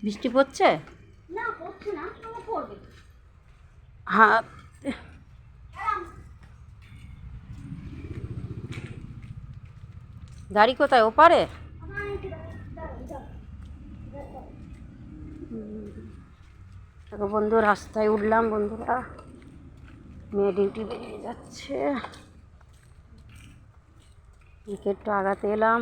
বৃষ্টি পড়ছে না, পড়ছে না, পড়বে। হ্যাঁ, গাড়ি কোথায় ওপারে? দেখো বন্ধু, রাস্তায় উঠলাম বন্ধুরা, মেয়ে ডিউটি বেরিয়ে যাচ্ছে, একটু আগাতে এলাম।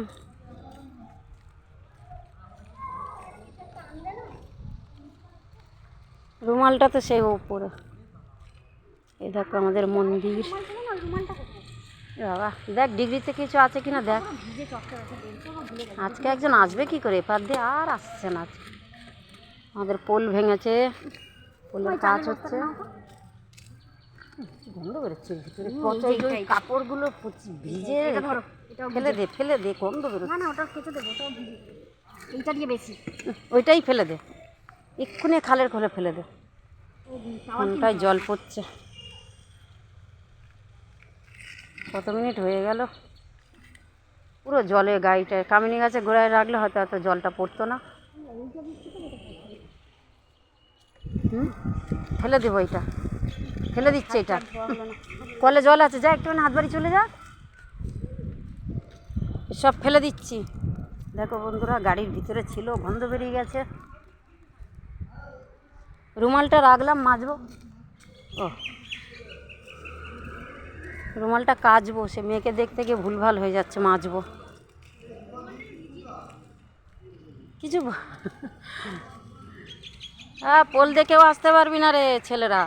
রুমালটা তো সেই উপরে। এই দেখো আমাদের মন্দির। বাবা দেখ ডিগ্রিতে কিছু আছে কিনা দেখ। আজকে একজন আসবে কি করে এপার দিয়ে, আর আসছে না। আমাদের পোল ভেঙেছে, পোলের কাজ হচ্ছে। গন্ধ বেরোচ্ছে ভিতরে, পচা ওই কাপড়গুলো ভিজে। ফেলে দে গন্ধ বেরোচ্ছে। না, ওটা কেচে দেবো, ওটাও ভিজে। এইটা দিয়ে বেশি। ওইটাই ফেলে দে, এক্ষুনি খালের খোলে ফেলে দে। ঘন্টায় জল পড়ছে। কত মিনিট হয়ে গেল, পুরো জলে গাড়িটায়। কামিনী গাছে গোড়ায় রাখলে হয়তো এত জলটা পড়তো না। ফেলে দেবো, এটা ফেলে দিচ্ছে। এটা কলে জল আছে, যা একটু হাত বাড়ি চলে যা, সব ফেলে দিচ্ছি। দেখো বন্ধুরা, গাড়ির ভিতরে ছিল, গন্ধ বেরিয়ে গেছে। রুমালটা রাখলাম, মাজবো। ও রুমালটা কাচবো, সে মেয়েকে দেখতে গিয়ে ভুলভাল হয়ে যাচ্ছে, মাজবো কিছু। হ্যাঁ, পোল দেখেও আসতে পারবি না রে ছেলেরা।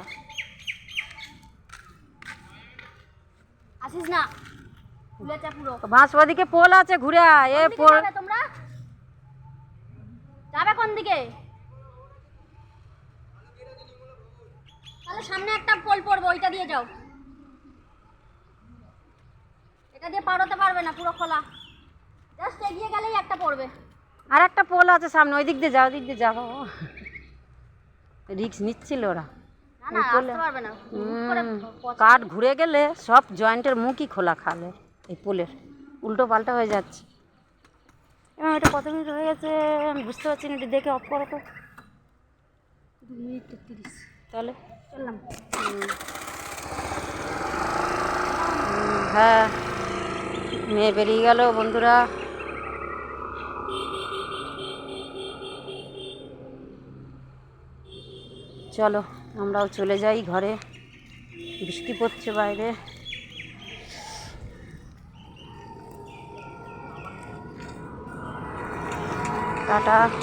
আসিস না, খুলেছে পুরো। বাঁশবাদিকে পোল আছে, ঘুরে আয়। এ পোল তোমরা যাবে কোন দিকে? তাহলে সামনে একটা পোল পড়বে, ওইটা দিয়ে যাও। এটা দিয়ে পার হতে পারবে না, পুরো খোলা। জাস্ট এগিয়ে গেলেই একটা পড়বে। আর একটা পোল আছে সামনে, ওই দিক দিয়ে যাও, ওই দিক দিয়ে যাবো। রিক্স নিচ্ছিল ওরা। না না, আসতে পারবে না। কাঠ ঘুরে গেলে সব জয়েন্টের মুখই খোলা খালে, এই পোলের উল্টো পাল্টা হয়ে যাচ্ছে। এবং এটা কত মিনিট হয়ে গেছে আমি বুঝতে পারছি না, এটা দেখে অফ করো তো। 2 মিনিট 33। তাহলে চললাম। হ্যাঁ, মেয়ে বেরিয়ে গেল বন্ধুরা। চলো আমরাও চলে যাই ঘরে, বৃষ্টি পড়ছে বাইরে। টাটা।